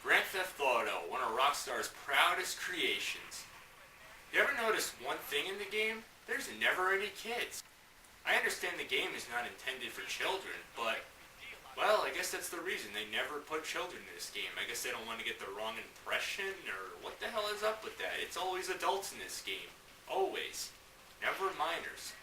Grand Theft Auto, one of Rockstar's proudest creations. You ever notice one thing in the game? There's never any kids. I understand the game is not intended for children, but, well, I guess that's the reason. They never put children in this game. I guess they don't want to get the wrong impression, or what the hell is up with that? It's always adults in this game. Always. Never minors.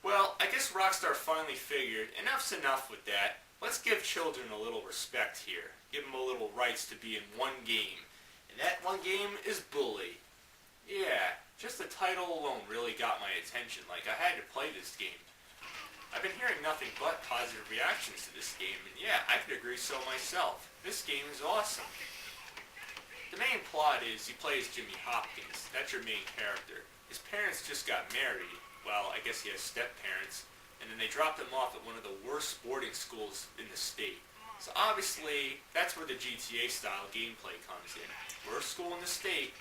Well, I guess Rockstar finally figured, enough's enough with that. Let's give children a little respect here. Give them a little rights to be in one game. And that one game is Bully. Yeah, just the title alone really got my attention. Like, I had to play this game. I've been hearing nothing but positive reactions to this game, and yeah, I could agree so myself. This game is awesome. The main plot is you play as Jimmy Hopkins. That's your main character. His parents just got married. Well, I guess he has step-parents. And then they dropped him off at one of the worst sporting schools in the state. So obviously, that's where the GTA-style gameplay comes in. Worst school in the state,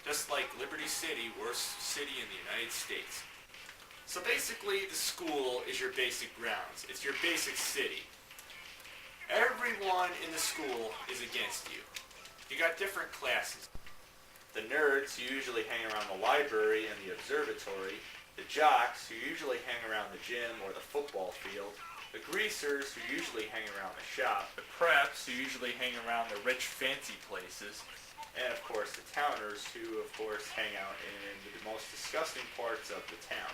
just like Liberty City, worst city in the United States. So basically, the school is your basic grounds. It's your basic city. Everyone in the school is against you. You got different classes. The nerds, who usually hang around the library and the observatory. The jocks, who usually hang around the gym or the football field. The greasers, who usually hang around the shop. The preps, who usually hang around the rich, fancy places. And of course, the towners, who of course hang out in the most disgusting parts of the town.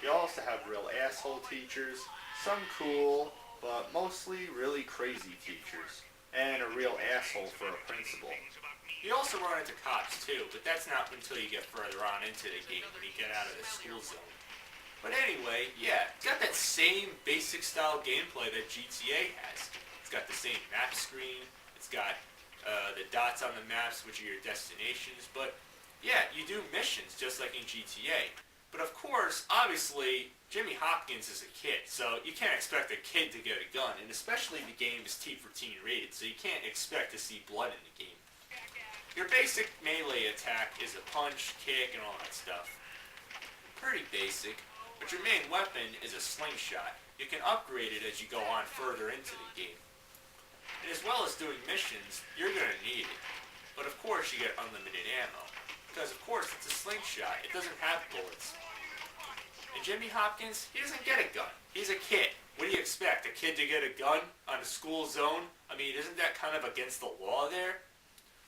You also have real asshole teachers, some cool, but mostly really crazy teachers. And a real asshole for a principal. You also run into cops too, but that's not until you get further on into the game when you get out of the school zone. But anyway, yeah, it's got that same basic style gameplay that GTA has. It's got the same map screen, it's got the dots on the maps, which are your destinations, but yeah, you do missions just like in GTA. But of course, obviously, Jimmy Hopkins is a kid, so you can't expect a kid to get a gun, and especially the game is T for teen rated, so you can't expect to see blood in the game. Your basic melee attack is a punch, kick, and all that stuff. Pretty basic, but your main weapon is a slingshot. You can upgrade it as you go on further into the game. And as well as doing missions, you're going to need it. But of course you get unlimited ammo. Because of course it's a slingshot, it doesn't have bullets. And Jimmy Hopkins, he doesn't get a gun. He's a kid. What do you expect, a kid to get a gun on a school zone? I mean, isn't that kind of against the law there?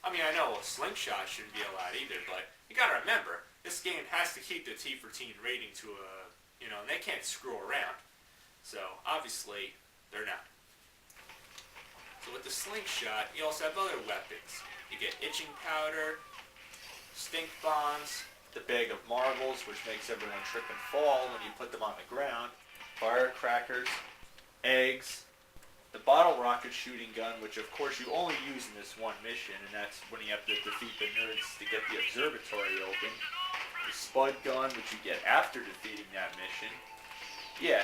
I mean, I know a slingshot shouldn't be allowed either, but you gotta remember, this game has to keep the T for teen rating to a, and they can't screw around. So, obviously, they're not. So with the slingshot, you also have other weapons. You get itching powder, stink bombs, the bag of marbles, which makes everyone trip and fall when you put them on the ground, firecrackers, eggs, the bottle rocket shooting gun, which of course you only use in this one mission, and that's when you have to defeat the nerds to get the observatory open. The spud gun, which you get after defeating that mission. Yeah,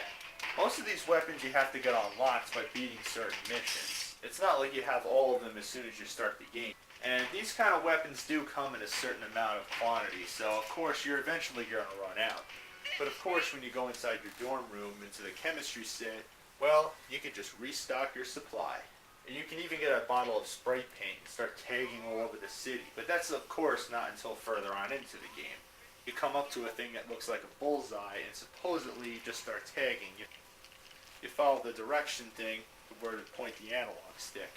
most of these weapons you have to get unlocked by beating certain missions. It's not like you have all of them as soon as you start the game. And these kind of weapons do come in a certain amount of quantity, so of course you're eventually going to run out. But of course when you go inside your dorm room into the chemistry set, well, you can just restock your supply. And you can even get a bottle of spray paint and start tagging all over the city. But that's of course not until further on into the game. You come up to a thing that looks like a bullseye and supposedly you just start tagging. You follow the direction thing to where to point the analog stick.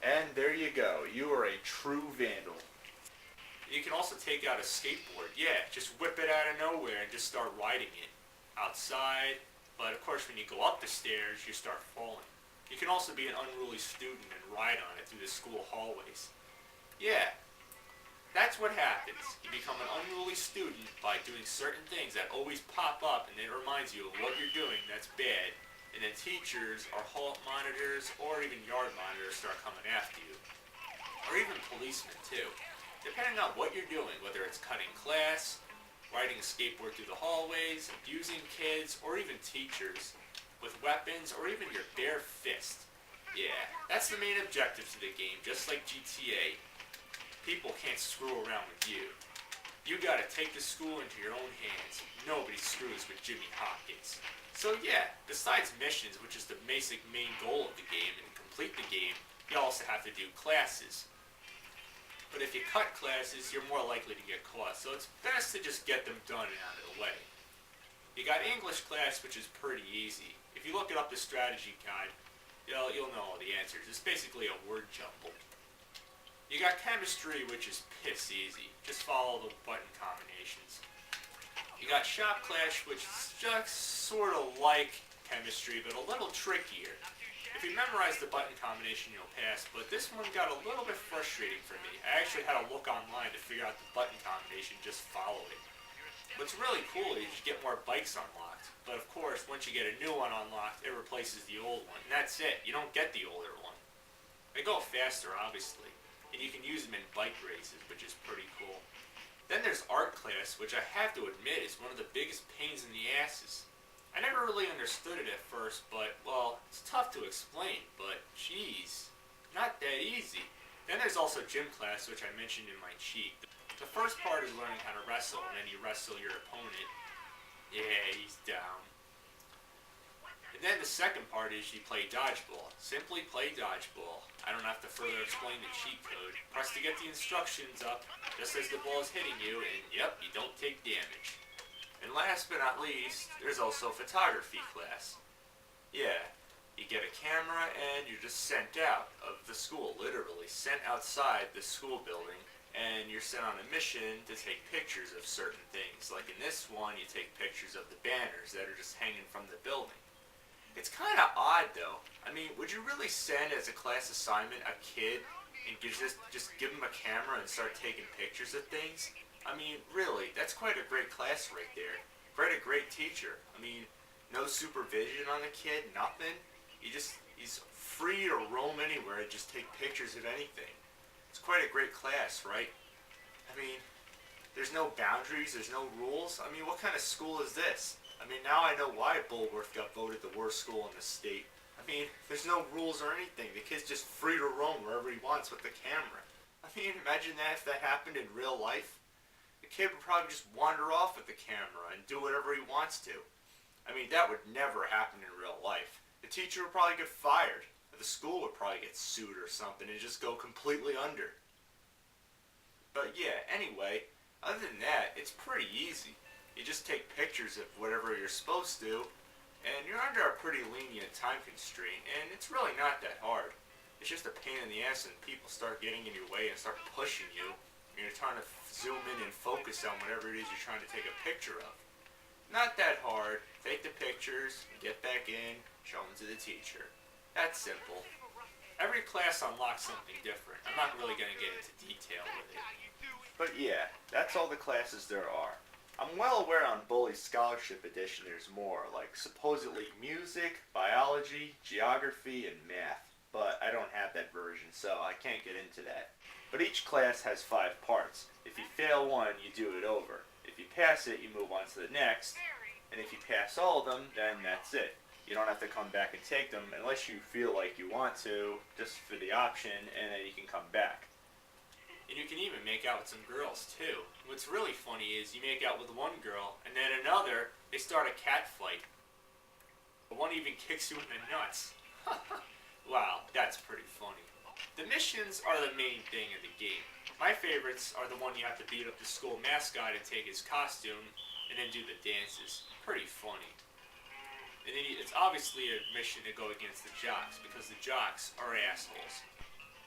And there you go. You are a true vandal. You can also take out a skateboard. Yeah, just whip it out of nowhere and just start riding it. Outside. But of course when you go up the stairs, you start falling. You can also be an unruly student and ride on it through the school hallways. Yeah, that's what happens. You become an unruly student by doing certain things that always pop up and it reminds you of what you're doing that's bad. And then teachers or hall monitors or even yard monitors start coming after you. Or even policemen too. Depending on what you're doing, whether it's cutting class, riding a skateboard through the hallways, abusing kids, or even teachers, with weapons, or even your bare fist. Yeah, that's the main objective to the game, just like GTA. People can't screw around with you. You gotta take the school into your own hands. Nobody screws with Jimmy Hopkins. So yeah, besides missions, which is the basic main goal of the game, and complete the game, You also have to do classes. But if you cut classes, you're more likely to get caught, so it's best to just get them done and out of the way. You got English class, which is pretty easy. If you look it up the strategy guide, you'll know all the answers. It's basically a word jumble. You got chemistry, which is piss easy. Just follow the button combinations. You got shop class, which is just sort of like chemistry, but a little trickier. If you memorize the button combination, you'll pass, but this one got a little bit frustrating for me. I actually had to look online to figure out the button combination, just follow it. What's really cool is you get more bikes unlocked, but of course, once you get a new one unlocked, it replaces the old one, and that's it. You don't get the older one. They go faster, obviously, and you can use them in bike races, which is pretty cool. Then there's art class, which I have to admit is one of the biggest pains in the asses. I never really understood it at first, but, well, it's tough to explain, but, geez, not that easy. Then there's also gym class, which I mentioned in my cheat. The first part is learning how to wrestle, and then you wrestle your opponent. Yeah, he's down. And then the second part is you play dodgeball. Simply play dodgeball. I don't have to further explain the cheat code. Press to get the instructions up, just as the ball is hitting you, and yep, you don't take damage. And last but not least, there's also photography class. Yeah, you get a camera and you're just sent out of the school, literally sent outside the school building, and you're sent on a mission to take pictures of certain things. Like in this one, you take pictures of the banners that are just hanging from the building. It's kind of odd though. I mean, would you really send as a class assignment a kid and just give him a camera and start taking pictures of things? I mean, really, that's quite a great class right there. Quite a great teacher. I mean, no supervision on the kid, nothing. He's free to roam anywhere and just take pictures of anything. It's quite a great class, right? I mean, there's no boundaries, there's no rules. I mean, what kind of school is this? I mean, now I know why Bulworth got voted the worst school in the state. I mean, there's no rules or anything. The kid's just free to roam wherever he wants with the camera. I mean, imagine that if that happened in real life. The kid would probably just wander off with the camera and do whatever he wants to. I mean, that would never happen in real life. The teacher would probably get fired. The school would probably get sued or something and just go completely under. But yeah, anyway, other than that, it's pretty easy. You just take pictures of whatever you're supposed to, and you're under a pretty lenient time constraint, and it's really not that hard. It's just a pain in the ass and people start getting in your way and start pushing you. You're trying to zoom in and focus on whatever it is you're trying to take a picture of. Not that hard. Take the pictures, get back in, show them to the teacher. That's simple. Every class unlocks something different. I'm not really going to get into detail with it. But yeah, that's all the classes there are. I'm well aware on Bully's Scholarship Edition there's more, like supposedly music, biology, geography, and math. But I don't have that version, so I can't get into that. But each class has 5 parts. If you fail one, you do it over. If you pass it, you move on to the next. And if you pass all of them, then that's it. You don't have to come back and take them unless you feel like you want to, just for the option, and then you can come back. And you can even make out with some girls, too. What's really funny is you make out with one girl, and then another, they start a cat fight. One even kicks you in the nuts. Wow, that's pretty funny. The missions are the main thing of the game. My favorites are the one you have to beat up the school mascot and take his costume, and then do the dances. Pretty funny. And then it's obviously a mission to go against the jocks, because the jocks are assholes.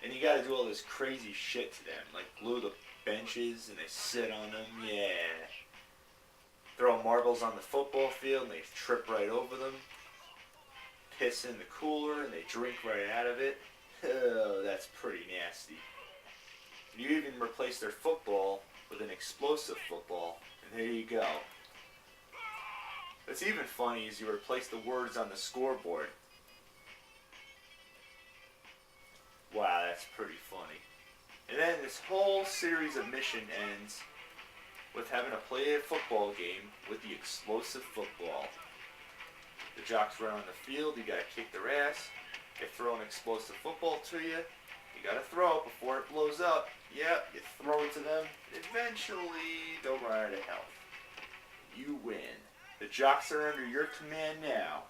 And you gotta do all this crazy shit to them, like glue the benches and they sit on them, yeah. Throw marbles on the football field and they trip right over them. Piss in the cooler and they drink right out of it. Oh, that's pretty nasty. You even replace their football with an explosive football, and there you go. What's even funny is you replace the words on the scoreboard. Wow, that's pretty funny. And then this whole series of mission ends with having to play a football game with the explosive football. The jocks run on the field, you gotta kick their ass. They throw an explosive football to you. You gotta throw it before it blows up. Yep, you throw it to them. Eventually, they'll run out of health. You win. The jocks are under your command now.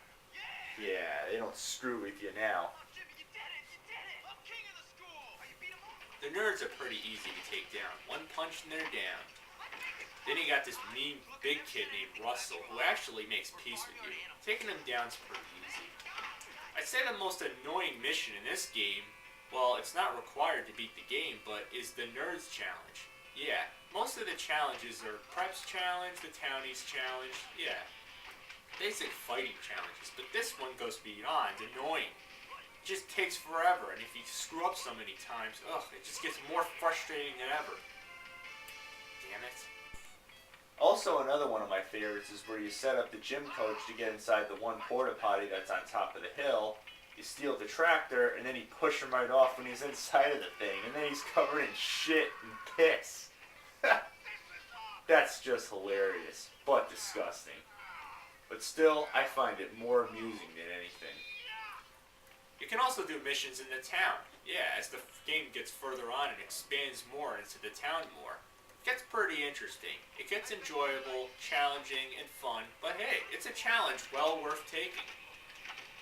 Yeah, they don't screw with you now. The nerds are pretty easy to take down. One punch and they're down. Then you got this mean big kid named Russell who actually makes peace with you. Taking him down's pretty easy. I'd say the most annoying mission in this game, well, it's not required to beat the game, but is the Nerds Challenge. Yeah, most of the challenges are Preps Challenge, the Townies Challenge, yeah. Basic fighting challenges, but this one goes beyond annoying. It just takes forever, and if you screw up so many times, it just gets more frustrating than ever. Damn it. Also, another one of my favorites is where you set up the gym coach to get inside the one porta potty that's on top of the hill. You steal the tractor, and then you push him right off when he's inside of the thing, and then he's covered in shit and piss. That's just hilarious, but disgusting. But still, I find it more amusing than anything. You can also do missions in the town. Yeah, as the game gets further on and expands more into the town more. It gets pretty interesting. It gets enjoyable, challenging, and fun, but hey, it's a challenge well worth taking.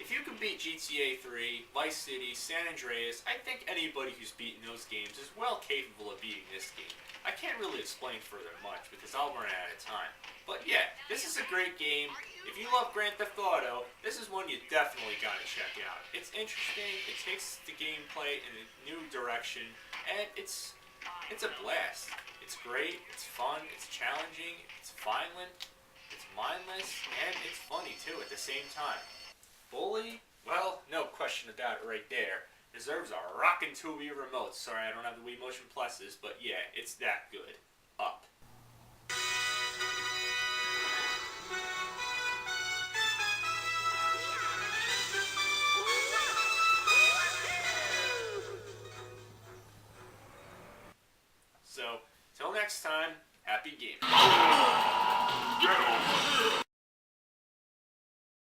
If you can beat GTA 3, Vice City, San Andreas, I think anybody who's beaten those games is well capable of beating this game. I can't really explain further much because I'll run out of time. But yeah, this is a great game. If you love Grand Theft Auto, this is one you definitely gotta check out. It's interesting, it takes the gameplay in a new direction, and it's a blast. It's great, it's fun, it's challenging, it's violent, it's mindless, and it's funny too at the same time. Bully? Well, no question about it right there. Deserves a rockin' 2 Wii remote. Sorry, I don't have the Wii Motion Pluses, but yeah, it's that good. Up. So, till next time, happy gaming.